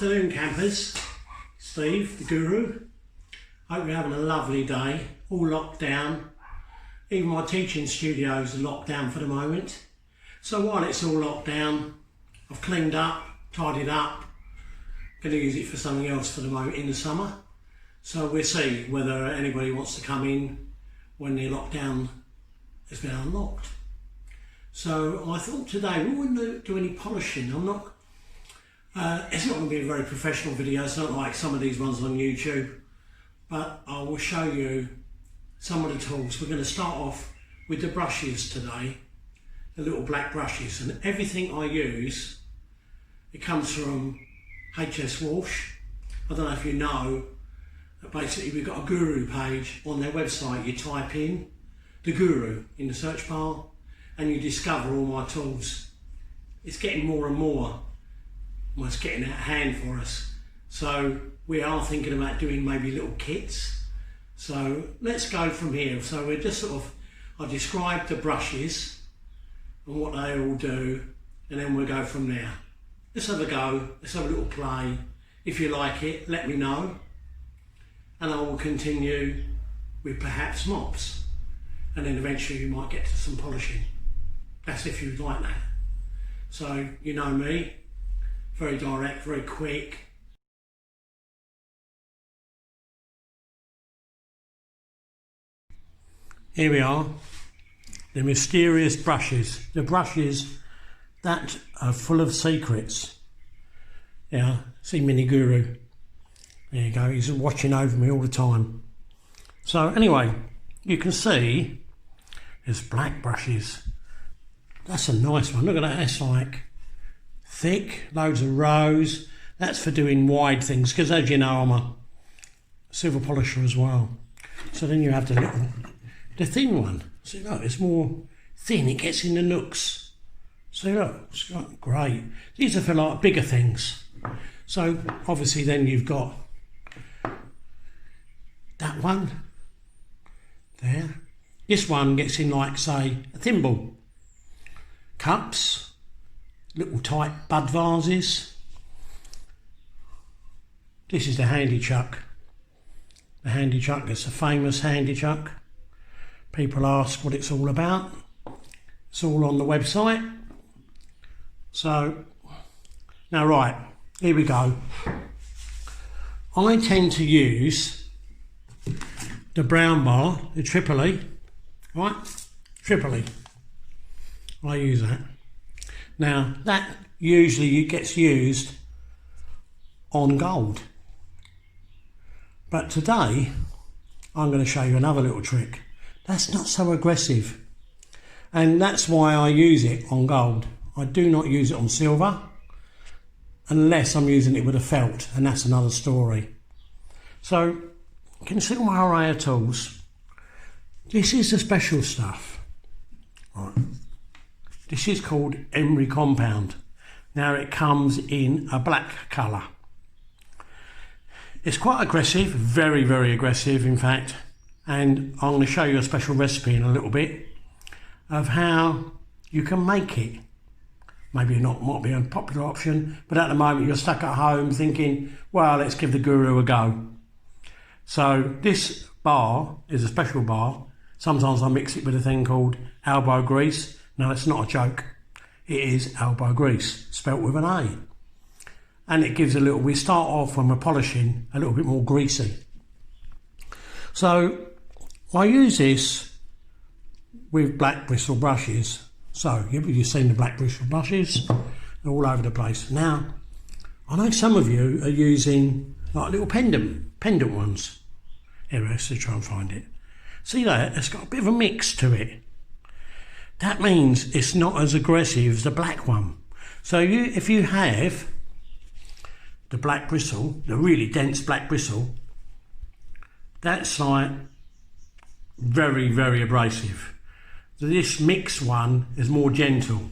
Afternoon campers, Steve, the guru. Hope you're having a lovely day, all locked down. Even my teaching studios are locked down for the moment. So while it's all locked down, I've cleaned up, tidied up, going to use it for something else for the moment in the summer. So we'll see whether anybody wants to come in when the lockdown has been unlocked. So I thought today we wouldn't do any polishing. It's not going to be a very professional video, it's not like some of these ones on YouTube, but I will show you some of the tools. We're going to start off with the brushes today, the little black brushes, and everything I use, it comes from HS Walsh. I don't know if you know, but basically we've got a guru page on their website. You type in the guru in the search bar and you discover all my tools. It's getting more and more. Well, it's getting out of hand for us. So we are thinking about doing maybe little kits. So let's go from here. So we're just I described the brushes and what they all do, and then we'll go from there. Let's have a go, let's have a little play. If you like it, let me know. And I will continue with perhaps mops. And then eventually you might get to some polishing. That's if you'd like that. So you know me. Very direct, very quick. Here we are, the mysterious brushes. The brushes that are full of secrets. Yeah, see Mini Guru. There you go, he's watching over me all the time. So anyway, you can see there's black brushes. That's a nice one, look at that, that's like thick, loads of rows. That's for doing wide things, because as you know I'm a silver polisher as well. So then you have the thin one. See look, it's more thin, it gets in the nooks. See look, it's got great. These are for like bigger things. So obviously then you've got that one there. This one gets in like say a thimble. Cups. Little tight bud vases. This is the handy chuck. The handy chuck, it's a famous handy chuck. People ask what it's all about. It's all on the website. So, now right, here we go. I tend to use the brown bar, the Tripoli, right? Tripoli. I use that. Now that usually gets used on gold, but today I'm going to show you another little trick that's not so aggressive, and that's why I use it on gold. I do not use it on silver unless I'm using it with a felt, and that's another story. So you can see all my array of tools. This is the special stuff, right? This is called emery compound. Now it comes in a black colour. It's quite aggressive, very, very aggressive in fact. And I'm going to show you a special recipe in a little bit of how you can make it. Maybe not, might be a popular option, but at the moment you're stuck at home thinking, well, let's give the guru a go. So this bar is a special bar. Sometimes I mix it with a thing called elbow grease. No, it's not a joke. It is elbow grease, spelt with an A. And it gives a little, we start off when we're polishing a little bit more greasy. So I use this with black bristle brushes. So you've seen the black bristle brushes, they're all over the place. Now, I know some of you are using like little pendant ones. Here, let's try and find it. See that? It's got a bit of a mix to it. That means it's not as aggressive as the black one. So if you have the black bristle, the really dense black bristle, that's like very, very abrasive. This mixed one is more gentle.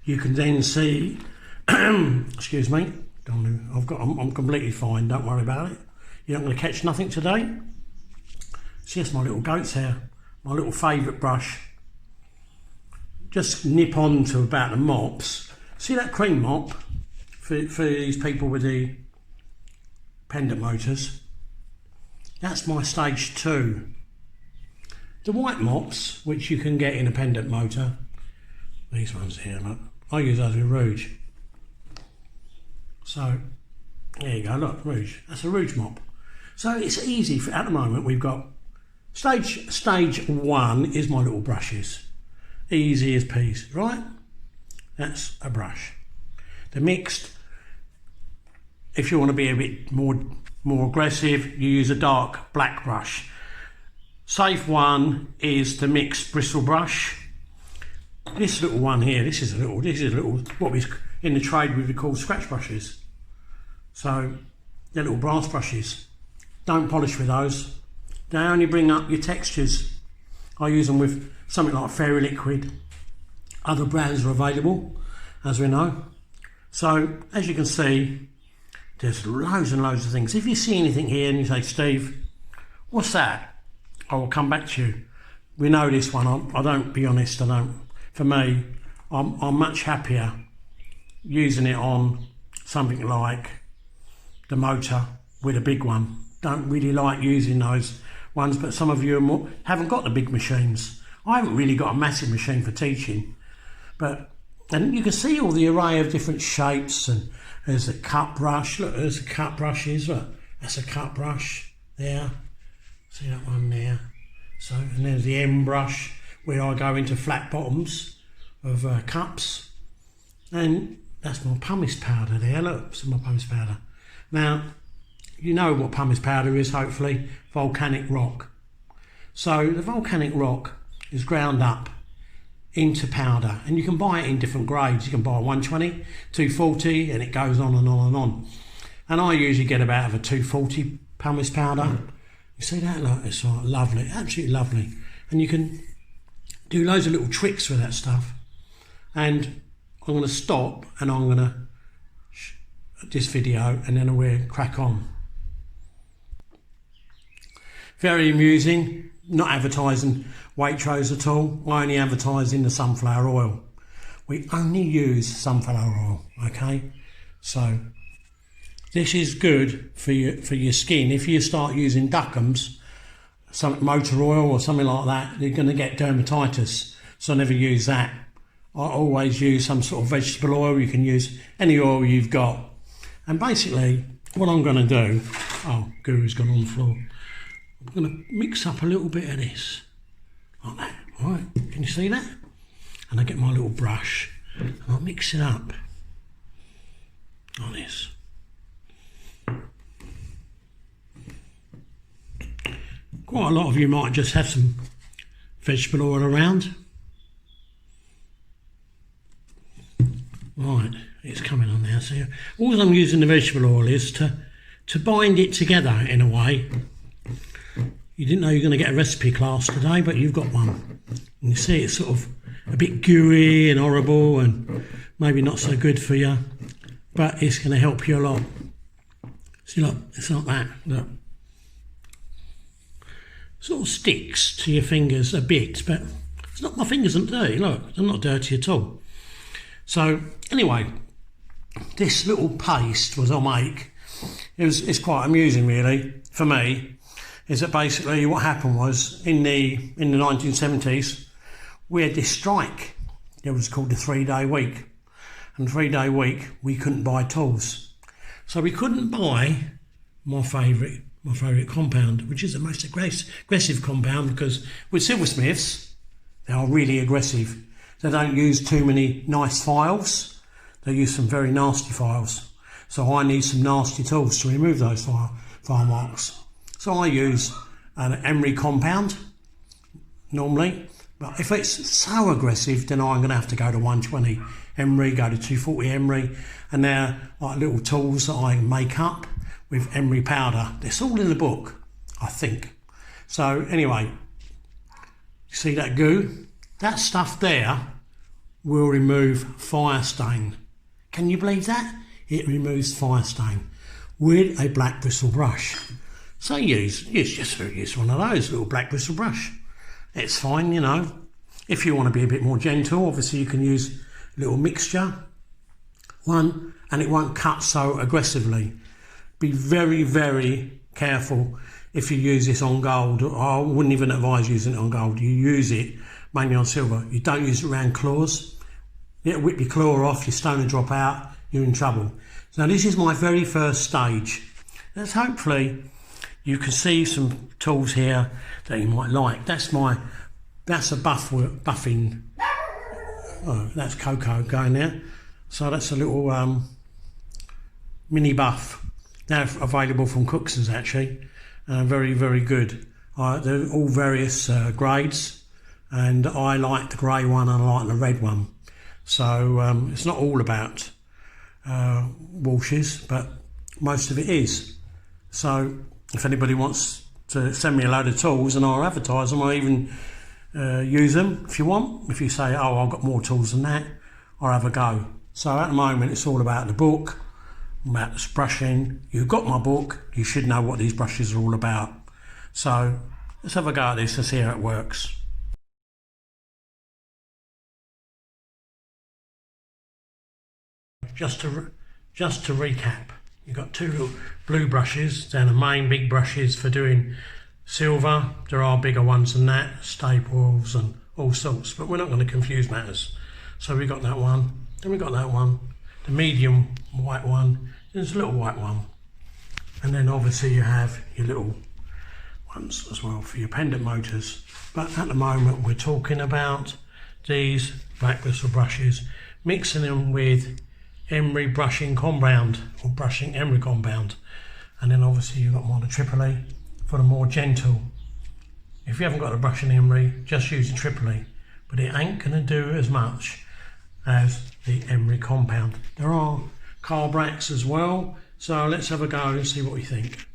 You can then see, excuse me, I'm completely fine, don't worry about it. You're not going to catch nothing today. See, that's my little goat's hair, my little favourite brush. Just nip on to about the mops. See that cream mop? for these people with the pendant motors. That's my stage 2. The white mops, which you can get in a pendant motor, these ones here, look, I use those with rouge. So there you go, look, rouge. That's a rouge mop. So it's easy. At the moment we've got stage 1 is my little brushes. Easy as peas, right? That's a brush. The mixed, if you want to be a bit more aggressive, you use a dark black brush. Safe one is the mixed bristle brush. This little one here, this is a little what we in the trade we would call scratch brushes. So they're little brass brushes. Don't polish with those. They only bring up your textures. I use them with something like Fairy Liquid. Other brands are available, as we know. So as you can see, there's loads and loads of things. If you see anything here and you say, Steve, what's that? I will come back to you. We know this one. I don't, be honest, I don't. For me, I'm much happier using it on something like the motor with a big one. Don't really like using those ones, but some of you haven't got the big machines. I haven't really got a massive machine for teaching, and you can see all the array of different shapes, and there's a cut brush. Look, there's a cut brushes. Look, that's a cut brush there. See that one there? So, and there's the M brush where I go into flat bottoms of cups, and that's my pumice powder there. Look, some my pumice powder. Now, you know what pumice powder is, hopefully, volcanic rock. So the volcanic rock is ground up into powder, and you can buy it in different grades. You can buy 120, 240, and it goes on and on and on. And I usually get about a 240 pumice powder. You see that? Look, it's like lovely, absolutely lovely. And you can do loads of little tricks with that stuff. And I'm going to stop, and I'm going to this video, and then we'll crack on. Very amusing. Not advertising Waitrose at all. I only advertise in the sunflower oil. We only use sunflower oil, okay? So this is good for your skin. If you start using Duckham's, some motor oil or something like that, you're going to get dermatitis. So I never use that. I always use some sort of vegetable oil. You can use any oil you've got. And basically, what I'm going to do, oh, Guru's gone on the floor. I'm going to mix up a little bit of this, like that, all right? Can you see that? And I get my little brush, and I'll mix it up, like this. Quite a lot of you might just have some vegetable oil around. Right, it's coming on now. So all I'm using the vegetable oil is to bind it together in a way. You didn't know you were going to get a recipe class today, but you've got one. And you see it's sort of a bit gooey and horrible and maybe not so good for you, but it's going to help you a lot. See, look, it's like that, look. Sort of sticks to your fingers a bit, but it's not, my fingers aren't dirty, look, they're not dirty at all. So anyway, this little paste was I make. It's quite amusing really for me. Is that basically what happened was in the 1970s we had this strike. It was called the 3-day week, and 3-day week we couldn't buy tools, so we couldn't buy my favourite compound, which is the most aggressive compound, because with silversmiths they are really aggressive. They don't use too many nice files, they use some very nasty files. So I need some nasty tools to remove those file marks. So I use an emery compound normally, but if it's so aggressive, then I'm going to have to go to 120 emery, go to 240 emery, and they're like little tools that I make up with emery powder. It's all in the book, I think. So anyway, you see that goo? That stuff there will remove fire stain. Can you believe that? It removes fire stain with a black bristle brush. So use one of those, little black bristle brush. It's fine, you know. If you want to be a bit more gentle, obviously you can use a little mixture. A and it won't cut so aggressively. Be very, very careful if you use this on gold. I wouldn't even advise using it on gold. You use it mainly on silver. You don't use it around claws. It'll whip your claw off, your stone will drop out, you're in trouble. So this is my very first stage. Let's hopefully you can see some tools here that you might like. That's a buffing. Oh, that's Coco going there. So that's a little mini buff. They're available from Cookson's actually. Very, very good. They're all various grades, and I like the grey one and I like the red one. So it's not all about Walshes, but most of it is. So if anybody wants to send me a load of tools and I'll advertise them, or even use them if you want. If you say, oh, I've got more tools than that, I'll have a go. So at the moment it's all about the book, about this brushing. You've got my book, you should know what these brushes are all about. So let's have a go at this, let's see how it works. Just to recap, you've got two little blue brushes. They're the main big brushes for doing silver. There are bigger ones than that, staples and all sorts, but we're not going to confuse matters. So we got that one, then we got that one, the medium white one, there's a little white one, and then obviously you have your little ones as well for your pendant motors. But at the moment we're talking about these black bristle brushes, mixing them with emery brushing compound, or brushing emery compound, and then obviously you've got more the Tripoli for the more gentle. If you haven't got a brushing emery, just use the Tripoli, but it ain't going to do as much as the emery compound. There are Carbracks as well, so let's have a go and see what we think.